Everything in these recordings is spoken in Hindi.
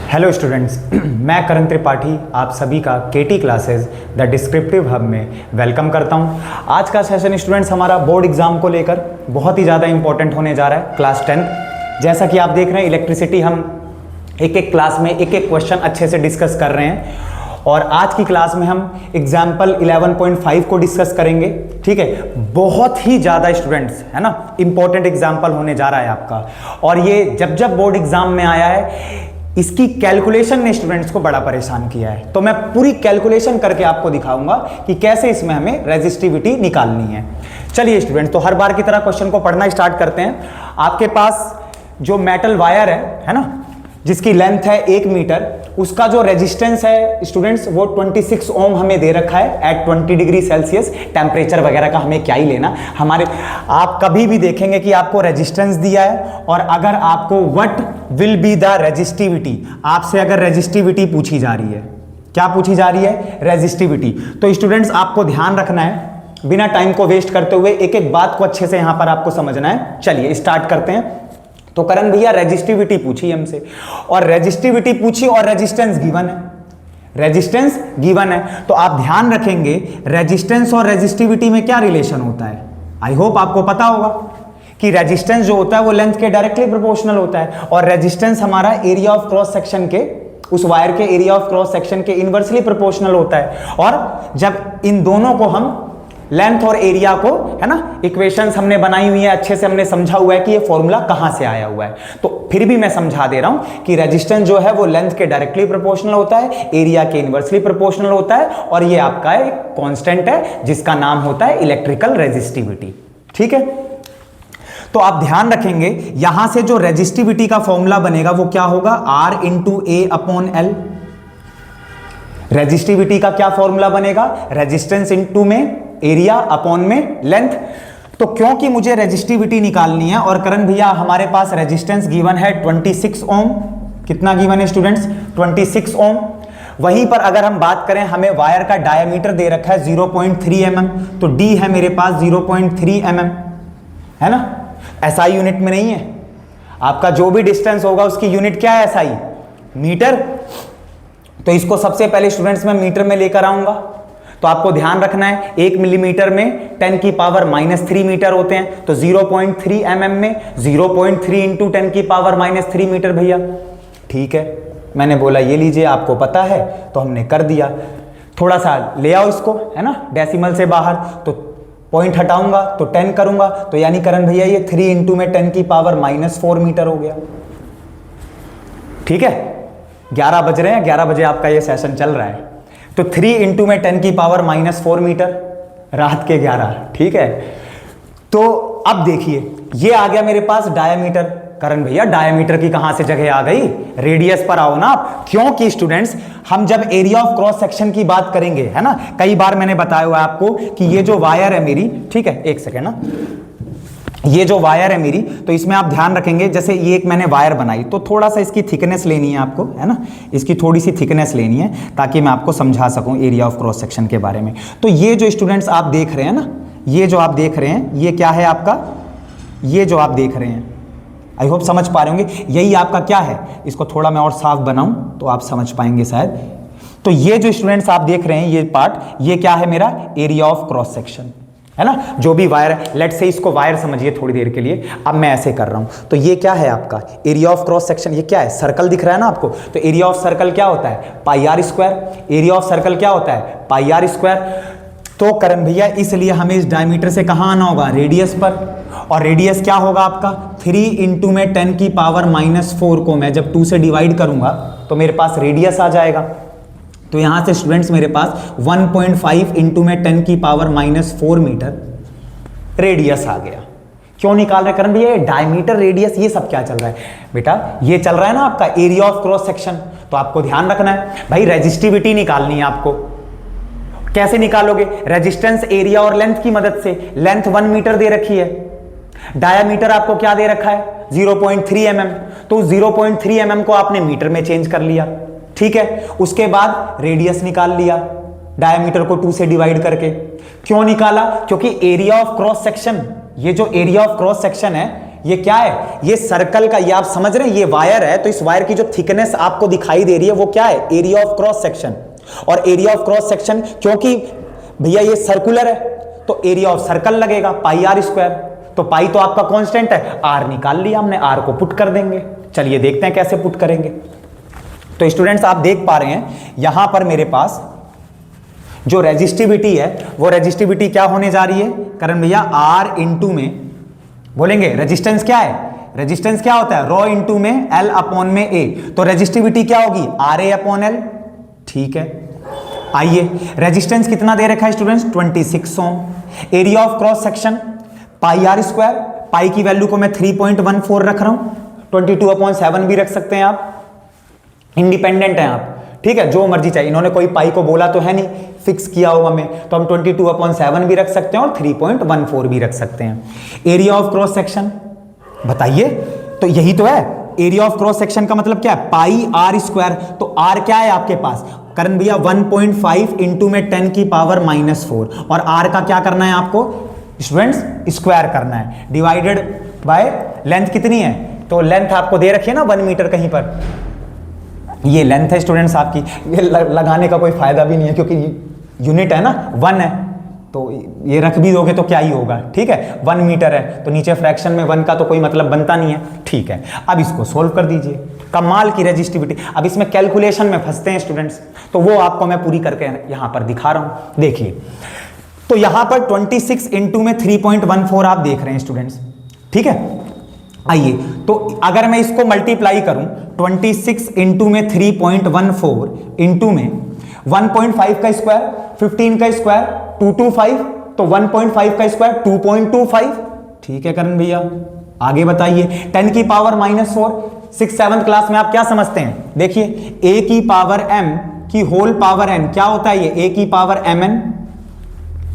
हेलो स्टूडेंट्स, मैं करण त्रिपाठी आप सभी का केटी क्लासेस द डिस्क्रिप्टिव हब में वेलकम करता हूं। आज का सेशन स्टूडेंट्स हमारा बोर्ड एग्जाम को लेकर बहुत ही ज़्यादा इंपॉर्टेंट होने जा रहा है। क्लास 10 जैसा कि आप देख रहे हैं, इलेक्ट्रिसिटी हम एक एक क्लास में एक एक क्वेश्चन अच्छे से डिस्कस कर रहे हैं और आज की क्लास में हम एग्जाम्पल 11.5 को डिस्कस करेंगे। ठीक है, बहुत ही ज़्यादा स्टूडेंट्स है ना, इंपॉर्टेंट एग्जाम्पल होने जा रहा है आपका। और ये जब बोर्ड एग्जाम में आया है, इसकी कैलकुलेशन ने स्टूडेंट्स को बड़ा परेशान किया है। तो मैं पूरी कैलकुलेशन करके आपको दिखाऊंगा कि कैसे इसमें हमें रेजिस्टिविटी निकालनी है। चलिए स्टूडेंट्स, तो हर बार की तरह क्वेश्चन को पढ़ना स्टार्ट करते हैं। आपके पास जो मेटल वायर है ना, जिसकी लेंथ है 1 मीटर, उसका जो रेजिस्टेंस है स्टूडेंट्स वो 26 ओम हमें दे रखा है एट 20 डिग्री सेल्सियस। टेम्परेचर वगैरह का हमें क्या ही लेना, हमारे आप कभी भी देखेंगे कि आपको रेजिस्टेंस दिया है और अगर आपको what will be the resistivity, आपसे अगर रेजिस्टिविटी पूछी जा रही है, क्या पूछी जा रही है? रेजिस्टिविटी। तो स्टूडेंट्स आपको ध्यान रखना है, बिना टाइम को वेस्ट करते हुए एक एक बात को अच्छे से यहां पर आपको समझना है। चलिए स्टार्ट करते हैं। तो करण भैया रेजिस्टिविटी पूछी हमसे और रेजिस्टिविटी पूछी और रेजिस्टेंस गिवन है, रेजिस्टेंस गिवन है। तो आप ध्यान रखेंगे रेजिस्टेंस और रेजिस्टिविटी में क्या रिलेशन होता है। आई होप आपको पता होगा कि रेजिस्टेंस जो होता है वो लेंथ के डायरेक्टली प्रोपोर्शनल होता है और रेजिस्टेंस हमारा एरिया ऑफ क्रॉस सेक्शन के, उस वायर के एरिया ऑफ क्रॉस सेक्शन के इनवर्सली प्रोपोर्शनल होता है। और जब इन दोनों को हम लेंथ और एरिया को, है ना, इक्वेशंस हमने बनाई हुई है, अच्छे से हमने समझा हुआ है कि ये फॉर्मूला कहां से आया हुआ है। तो फिर भी मैं समझा दे रहा हूं कि रेजिस्टेंस जो है वो लेंथ के डायरेक्टली प्रोपोर्शनल होता है, एरिया के इनवर्सली प्रोपोर्शनल होता है और ये आपका एक कांस्टेंट है जिसका नाम होता है इलेक्ट्रिकल रेजिस्टिविटी। ठीक है, तो आप ध्यान रखेंगे यहां से जो रेजिस्टिविटी का फॉर्मूला बनेगा वो क्या होगा? R इंटू ए अपॉन एल। रेजिस्टिविटी का क्या फॉर्मूला बनेगा? रेजिस्टेंस इंटू में एरिया अपॉन में लेंथ। तो क्योंकि मुझे रेजिस्टिविटी निकालनी है और करण भैया हमारे पास रेजिस्टेंस गिवन है 26 ओम। कितना गिवन है स्टूडेंट्स? 26 ओम। वहीं पर अगर हम बात करें, हमें वायर का डायमीटर दे रखा है 0.3 mm, तो डी है मेरे पास 0.3 mm, है ना। एसआई यूनिट में नहीं है, आपका जो भी डिस्टेंस होगा उसकी यूनिट क्या है? SI, metre. तो इसको सबसे पहले स्टूडेंट्स मैं मीटर में लेकर आऊंगा। तो आपको ध्यान रखना है 1 मिलीमीटर में 10 की पावर -3 मीटर होते हैं, तो 0.3 mm में 0.3 इंटू 10 की पावर -3 मीटर भैया। ठीक है, मैंने बोला ये लीजिए, आपको पता है तो हमने कर दिया। थोड़ा सा ले आओ इसको, है ना, डेसिमल से बाहर, तो पॉइंट हटाऊंगा तो 10 करूंगा, तो यानी करण भैया ये 3 इंटू में 10 की पावर -4 मीटर हो गया। ठीक है, 11 बज रहे हैं, 11 बजे आपका ये सेशन चल रहा है, तो 3 इंटू में 10 की पावर -4 मीटर, रात के 11। ठीक है, तो अब देखिए ये आ गया मेरे पास डायामीटर। करण भैया डायामीटर की कहां से जगह आ गई? रेडियस पर आओ ना आप। क्योंकि स्टूडेंट्स हम जब एरिया ऑफ क्रॉस सेक्शन की बात करेंगे, है ना, कई बार मैंने बताया हुआ आपको कि ये जो वायर है मेरी, ठीक है, एक सेकेंड ना, ये जो वायर है मेरी, तो इसमें आप ध्यान रखेंगे, जैसे ये एक मैंने वायर बनाई तो थोड़ा सा इसकी थिकनेस लेनी है आपको, है ना, इसकी थोड़ी सी थिकनेस लेनी है ताकि मैं आपको समझा सकूं एरिया ऑफ क्रॉस सेक्शन के बारे में। तो ये जो स्टूडेंट्स आप देख रहे हैं ना, ये जो आप देख रहे हैं, ये क्या है आपका? ये जो आप देख रहे हैं, आई होप समझ पा रहे होंगे, यही आपका क्या है? इसको थोड़ा मैं और साफ बनाऊं तो आप समझ पाएंगे शायद। तो ये जो स्टूडेंट्स आप देख रहे हैं ये पार्ट, ये क्या है? मेरा एरिया ऑफ क्रॉस सेक्शन, है ना। जो भी वायर है, लेट से इसको वायर समझिए थोड़ी देर के लिए। अब मैं ऐसे कर रहा हूं, तो ये क्या है आपका? Area of cross section. ये क्या है? सर्कल दिख रहा है ना आपको, तो एरिया ऑफ सर्कल क्या होता है? Pi r square. Area of circle क्या होता है? Pi r square. तो करण भैया इसलिए हमें इस डायमीटर से कहां आना होगा? रेडियस पर। और रेडियस क्या होगा आपका? 3 इंटू में 10 की पावर -4 को मैं जब 2 से डिवाइड करूंगा तो मेरे पास रेडियस आ जाएगा। तो यहां से स्टूडेंट्स मेरे पास 1.5 इंटू में 10 की पावर -4 मीटर रेडियस आ गया। क्यों निकाल रहे करण भैया? डायमीटर, रेडियस, ये सब क्या चल रहा है बेटा? ये चल रहा है ना आपका एरिया ऑफ क्रॉस सेक्शन। तो आपको ध्यान रखना है भाई, रेजिस्टिविटी निकालनी है आपको। कैसे निकालोगे? रेजिस्टेंस, एरिया और लेंथ की मदद से। लेंथ 1 मीटर दे रखी है, डायामीटर आपको क्या दे रखा है? 0.3 mm। तो 0.3 mm को आपने मीटर में चेंज कर लिया। ठीक है, उसके बाद रेडियस निकाल लिया डायामीटर को 2 से डिवाइड करके। क्यों निकाला? क्योंकि एरिया ऑफ क्रॉस सेक्शन, ये जो एरिया ऑफ क्रॉस सेक्शन है ये क्या है, ये सर्कल का, ये आप समझ रहे हैं, ये वायर है, तो इस वायर की जो थिकनेस आपको दिखाई दे रही है वो क्या है, एरिया ऑफ क्रॉस सेक्शन। और एरिया ऑफ क्रॉस सेक्शन, क्योंकि भैया ये सर्कुलर है तो एरिया ऑफ सर्कल लगेगा पाई आर स्क्वायर। तो पाई तो आपका कांस्टेंट है, आर निकाल लिया हमने, आर को पुट कर देंगे। चलिए देखते हैं कैसे पुट करेंगे। तो स्टूडेंट्स आप देख पा रहे हैं यहां पर मेरे पास जो रेजिस्टिविटी है वो रेजिस्टिविटी क्या होने जा रही है करण भैया, आर इंटू में बोलेंगे रेजिस्टेंस क्या है, रेजिस्टेंस क्या होता है, रॉ इंटू में एल अपॉन में ए, तो रेजिस्टिविटी क्या होगी, आर ए अपॉन एल। ठीक है, आइए रेजिस्टेंस कितना दे रखा है students, 26 ohm. Area of cross section pi r square, pi की वैल्यू को मैं 3.14 रख रहा हूं, 22/7 भी रख सकते हैं आप, इंडिपेंडेंट हैं आप, ठीक है, जो मर्जी चाहिए। इन्होंने कोई पाई को बोला तो है नहीं, फिक्स किया हुआ हमें, तो हम 22/7 भी रख सकते हैं और 3.14 भी रख सकते हैं। एरिया ऑफ क्रॉस सेक्शन बताइए, तो यही तो है एरिया ऑफ क्रॉस सेक्शन का मतलब क्या है, पाई आर स्क्वायर। तो आर क्या है आपके पास करण भैया, 1.5 इंटू में 10 की पावर -4, और आर का क्या करना है आपको स्टूडेंट्स, स्क्वायर करना है, डिवाइडेड बाय लेंथ कितनी है, तो लेंथ आपको दे रखी है ना 1 मीटर कहीं पर, ये लेंथ है स्टूडेंट्स आपकी। ये लगाने का कोई फायदा भी नहीं है क्योंकि यूनिट है ना, 1 है, तो ये रख भी दोगे तो क्या ही होगा, ठीक है, 1 मीटर है तो नीचे फ्रैक्शन में 1 का तो कोई मतलब बनता नहीं है। ठीक है, अब इसको सोल्व कर दीजिए, कमाल की रेजिस्टिविटी। अब इसमें कैलकुलेशन में फंसते हैं स्टूडेंट्स, तो वो आपको मैं पूरी करके यहां पर दिखा रहा हूं, देखिए। तो यहां पर 26 इंटू में 3.14 आप देख रहे हैं स्टूडेंट्स, ठीक है। आइए, तो अगर मैं इसको मल्टीप्लाई करूं 26 इंटू में 3.14 इंटू में 1.5 का स्क्वायर, 15 का स्क्वायर 225, तो 1.5 का स्क्वायर 2.25। ठीक है करण भैया, आगे बताइए। 10 की पावर -4, 6th-7th क्लास में आप क्या समझते हैं, देखिए a की पावर m की होल पावर n क्या होता है, ये a की पावर mn,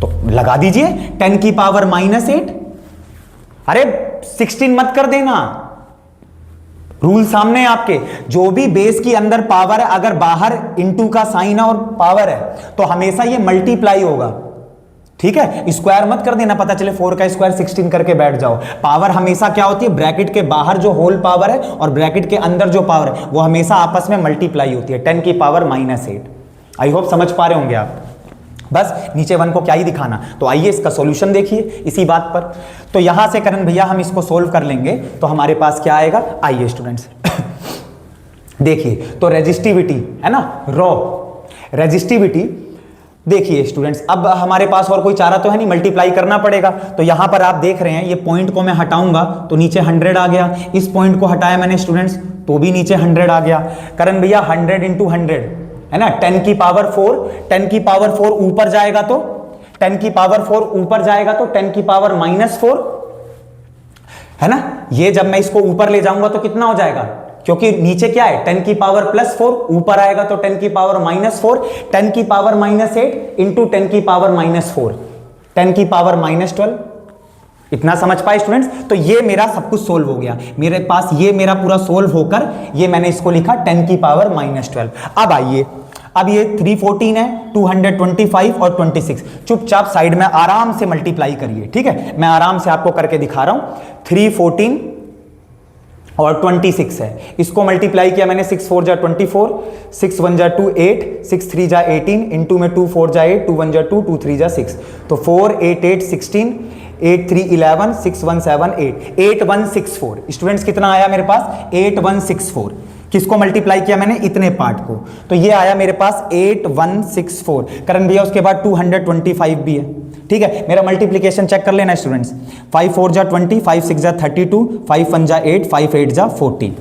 तो लगा दीजिए 10 की पावर -8। अरे 16 मत कर देना, रूल सामने है आपके, जो भी बेस की अंदर पावर है अगर बाहर इंटू का साइन है और पावर है तो हमेशा ये मल्टीप्लाई होगा, ठीक है, स्क्वायर मत कर देना, पता चले 4 का स्क्वायर 16 करके बैठ जाओ। पावर हमेशा क्या होती है, ब्रैकेट के बाहर जो होल पावर है और ब्रैकेट के अंदर जो पावर है वो हमेशा आपस में मल्टीप्लाई होती है, 10 की पावर -8। आई होप समझ पा रहे होंगे आप, बस नीचे 1 को क्या ही दिखाना। तो आइए इसका सॉल्यूशन देखिए इसी बात पर। तो यहां से करण भैया हम इसको सोल्व कर लेंगे, तो हमारे पास क्या आएगा, आइए स्टूडेंट्स देखिए। तो रेजिस्टिविटी है ना, रॉ रेजिस्टिविटी, देखिए स्टूडेंट्स, अब हमारे पास और कोई चारा तो है नहीं, मल्टीप्लाई करना पड़ेगा। तो यहां पर आप देख रहे हैं ये पॉइंट को मैं हटाऊंगा तो नीचे 100 आ गया, इस पॉइंट को हटाया मैंने स्टूडेंट्स तो भी नीचे 100 आ गया। करण भैया 100 इंटू 100 है ना, 10 की पावर 4, 10 की पावर 4 ऊपर जाएगा तो 10 की पावर 4 ऊपर जाएगा तो 10 की पावर -4 है ना। ये जब मैं इसको ऊपर ले जाऊंगा तो कितना हो जाएगा, क्योंकि नीचे क्या है 10 की पावर +4, ऊपर आएगा तो 10 की पावर -4, 10 की पावर -8 इंटू 10 की पावर -4, 10 की पावर -12। इतना समझ पाए स्टूडेंट्स। तो ये मेरा सब कुछ सोल्व हो गया, मेरे पास ये मेरा पूरा सोल्व होकर ये मैंने इसको लिखा 10 की पावर -12। अब आइए, अब ये 314 है, 225 और 26, चुपचाप साइड में आराम से मल्टीप्लाई करिए, ठीक है, मैं आराम से आपको करके दिखा रहा हूं। 314 और 26 है, इसको मल्टीप्लाई किया मैंने, 6 4 जा 24, 6 1 जा 2 8, 6 3 जा 18, इंटू में 2 4 जा 8, 2 1 जा 2, 2 3 जा 6, तो 4 8 8 16, 8 3 11, 6 1 7 8, 8164। स्टूडेंट्स कितना आया मेरे पास, 8164। किसको मल्टीप्लाई किया मैंने, इतने पार्ट को, तो ये आया मेरे पास 8164। करण भैया उसके बाद 225 भी है, ठीक है। मेरा मल्टीप्लिकेशन चेक कर लेना स्टूडेंट्स, 5 4 जा 20, 5 6 जा 32, 5 1 जा 8, 5 8 जा 40।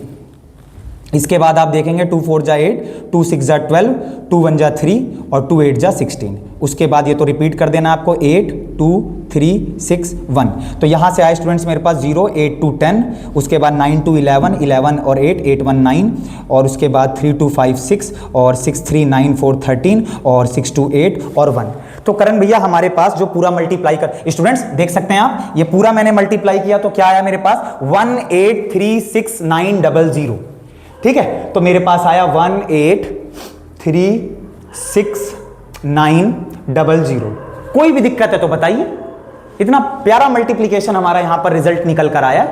इसके बाद आप देखेंगे 2 4 जा 8, 2 6 जा 12, 2 1 जा 3 और 2 8 जा 16। उसके बाद ये तो रिपीट कर देना आपको, 8 2 3 6 1। तो यहाँ से आए स्टूडेंट्स मेरे पास 0 8 2 10, उसके बाद 9 2 11, 11 और 8 8 1 9, और उसके बाद 3 2 5 6 और 6 3 9 4 13 और 6 2 8 और 1। तो करण भैया हमारे पास जो पूरा मल्टीप्लाई कर, स्टूडेंट्स देख सकते हैं आप, ये पूरा मैंने मल्टीप्लाई किया तो क्या आया मेरे पास 1836900, ठीक है। तो मेरे पास आया 1836900। कोई भी दिक्कत है तो बताइए, इतना प्यारा मल्टीप्लिकेशन हमारा यहां पर रिजल्ट निकल कर आया,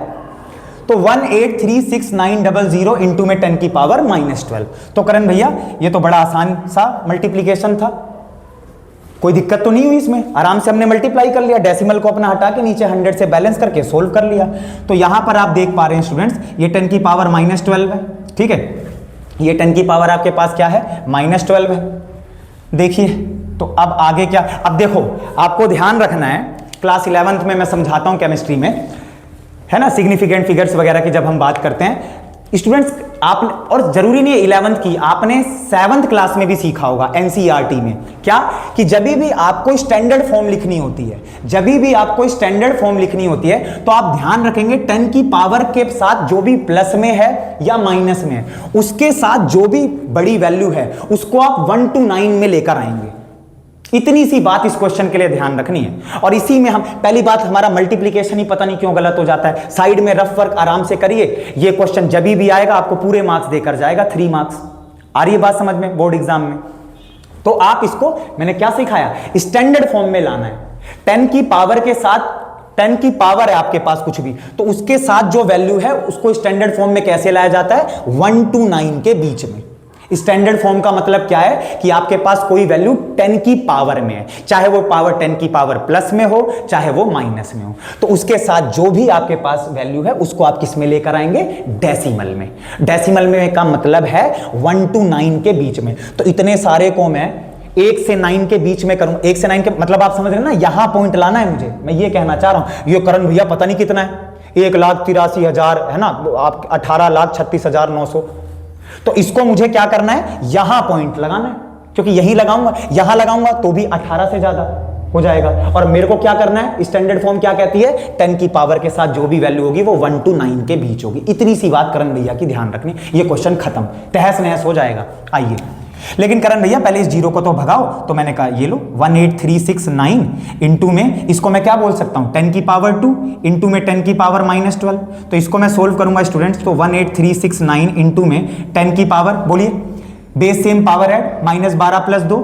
तो 1836900 इंटू में 10 की पावर -12। तो करण भैया ये तो बड़ा आसान सा मल्टीप्लीकेशन था, कोई दिक्कत तो नहीं हुई इसमें, आराम से हमने मल्टीप्लाई कर लिया, डेसिमल को अपना हटा के नीचे 100 से बैलेंस करके सोल्व कर लिया। तो यहां पर आप देख पा रहे हैं स्टूडेंट्स, ये 10 की पावर -12 है, ठीक है, ये 10 की पावर आपके पास क्या है, -12 है। देखिए तो अब आगे क्या, अब देखो आपको ध्यान रखना है, क्लास 11th में मैं समझाता हूं केमिस्ट्री में, है ना, सिग्निफिकेंट फिगर्स वगैरह की जब हम बात करते हैं स्टूडेंट्स, आप, और जरूरी नहीं है 11th की, आपने 7th क्लास में भी सीखा होगा एनसीईआरटी में, क्या कि जब भी आपको स्टैंडर्ड फॉर्म लिखनी होती है, जब भी आपको स्टैंडर्ड फॉर्म लिखनी होती है, तो आप ध्यान रखेंगे 10 की पावर के साथ जो भी प्लस में है या माइनस में है, उसके साथ जो भी बड़ी वैल्यू है उसको आप 1 to 9 में लेकर आएंगे। इतनी सी बात इस क्वेश्चन के लिए ध्यान रखनी है। और इसी में हम, पहली बात हमारा मल्टीप्लिकेशन ही पता नहीं क्यों गलत हो जाता है, साइड में रफ वर्क आराम से करिए, ये क्वेश्चन जब भी आएगा आपको पूरे मार्क्स देकर जाएगा, 3 मार्क्स। आ रही है बात समझ में बोर्ड एग्जाम में? तो आप इसको, मैंने क्या सिखाया, स्टैंडर्ड फॉर्म में लाना है। 10 की पावर के साथ, 10 की पावर है आपके पास कुछ भी, तो उसके साथ जो वैल्यू है उसको स्टैंडर्ड फॉर्म में कैसे लाया जाता है, 1 to 9 के बीच में। स्टैंडर्ड फॉर्म का मतलब क्या है कि आपके पास कोई वैल्यू 10 की पावर में है, चाहे वो पावर 10 की पावर प्लस में हो, चाहे वो माइनस में हो, तो उसके साथ जो भी आपके पास वैल्यू है उसको आप किस में लेकर आएंगे, डेसिमल में। डेसिमल में का मतलब है 1 to 9 के बीच में। तो इतने सारे को मैं 1 से 9 के बीच में करूं, 1 से 9 के मतलब आप समझ रहे हैं ना, यहां पॉइंट लाना है मुझे, मैं ये कहना चाह रहा हूं। ये करण भैया पता नहीं कितना है, 1,83,000 है ना, आप 18,36,900, तो इसको मुझे क्या करना है, यहां पॉइंट लगाना है, क्योंकि यहीं लगाऊंगा, यहां लगाऊंगा तो भी 18 से ज्यादा हो जाएगा। और मेरे को क्या करना है, स्टैंडर्ड फॉर्म क्या कहती है, 10 की पावर के साथ जो भी वैल्यू होगी वो 1 to 9 के बीच होगी। इतनी सी बात करण भैया की ध्यान रखनी, ये क्वेश्चन खत्म, तहस नहस हो जाएगा। आइए, लेकिन करण भैया पहले इस जीरो को तो भगाओ, तो मैंने कहा ये लो 18369 इंटू में, इसको मैं क्या बोल सकता हूं, 10 की पावर 2 इंटू में 10 की पावर -12। तो इसको मैं सोल्व करूंगा स्टूडेंट्स, तो 18369 इंटू में 10 की पावर, बोलिए बेस सेम पावर है, -12 + 2,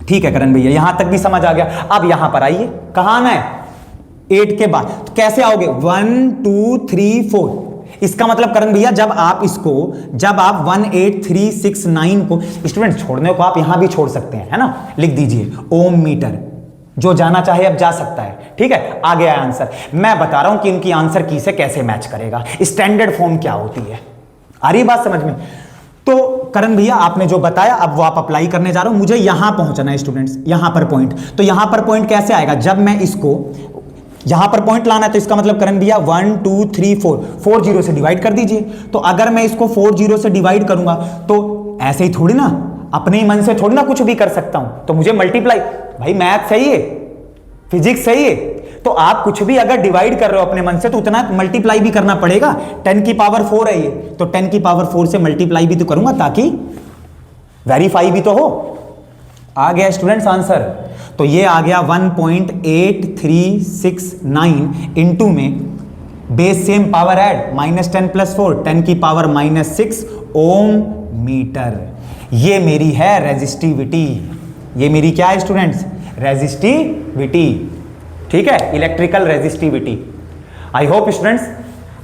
ठीक है करण भैया, यहां तक भी समझ आ गया। अब यहां पर आइए, कहां आना है, 8 के बाद, तो कैसे आओगे, 1 2 3 4। इसका मतलब करण भैया जब आप इसको, जब आप 18369 को, स्टूडेंट छोड़ने को आप यहां भी छोड़ सकते हैं, है ना, लिख दीजिए ओम मीटर, जो जाना चाहे अब जा सकता है, ठीक है। आ गया आंसर, मैं बता रहा हूं कि इनकी आंसर की से कैसे मैच करेगा, स्टैंडर्ड फॉर्म क्या होती है। आ रही बात समझ में? तो करण भैया आपने जो बताया अब वो आप अप्लाई करने जा रहे हो, मुझे यहां पहुंचना है स्टूडेंट्स, यहां पर पॉइंट। तो यहां पर पॉइंट कैसे आएगा, जब मैं इसको यहां पर पॉइंट लाना है, तो इसका मतलब करण भैया 1 2 3 4 0 से डिवाइड कर दीजिए। तो अगर मैं इसको 4 0 से डिवाइड करूंगा तो ऐसे ही थोड़ी ना, अपने ही मन से थोड़ी ना कुछ भी कर सकता हूं, तो मुझे मल्टीप्लाई, भाई मैथ सही है, फिजिक्स सही है, तो आप कुछ भी अगर डिवाइड कर रहे हो अपने मन से तो उतना मल्टीप्लाई भी करना पड़ेगा। 10 की पावर 4 है ये, तो 10 की पावर 4 से मल्टीप्लाई भी तो करूंगा ताकि वेरीफाई भी तो हो। आ गया स्टूडेंट्स आंसर, तो ये आ गया 1.8369 इंटू में बेस सेम पावर ऐड -10 + 4, 10 की पावर -6 ओम मीटर। ये मेरी है रेजिस्टिविटी, ये मेरी क्या है स्टूडेंट्स, रेजिस्टिविटी, ठीक है, electrical resistivity. I hope students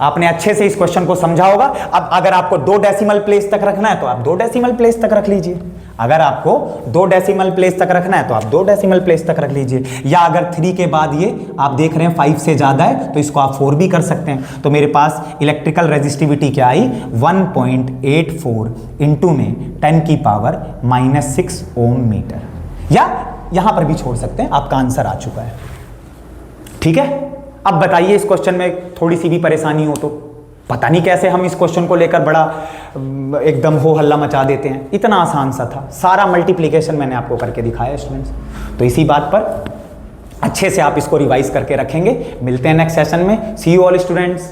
आपने अच्छे से इस क्वेश्चन को समझा होगा। अब अगर आपको 2 डेसिमल प्लेस तक रखना है तो आप 2 डेसिमल प्लेस तक रख लीजिए, अगर आपको 2 डेसिमल प्लेस तक रखना है तो आप 2 डेसिमल प्लेस तक रख लीजिए, या अगर 3 के बाद ये आप देख रहे हैं 5 से ज्यादा है तो इसको आप 4 भी कर सकते हैं। तो मेरे पास इलेक्ट्रिकल रेजिस्टिविटी क्या आई, 1.84 इंटू में 10 की पावर -6 ओम मीटर, या यहां पर भी छोड़ सकते हैं, आपका आंसर आ चुका है, ठीक है। अब बताइए इस क्वेश्चन में थोड़ी सी भी परेशानी हो तो, पता नहीं कैसे हम इस क्वेश्चन को लेकर बड़ा एकदम हो हल्ला मचा देते हैं, इतना आसान सा था, सारा मल्टीप्लिकेशन मैंने आपको करके दिखाया स्टूडेंट्स। तो इसी बात पर अच्छे से आप इसको रिवाइज करके रखेंगे। मिलते हैं नेक्स्ट सेशन में, सी यू ऑल स्टूडेंट्स।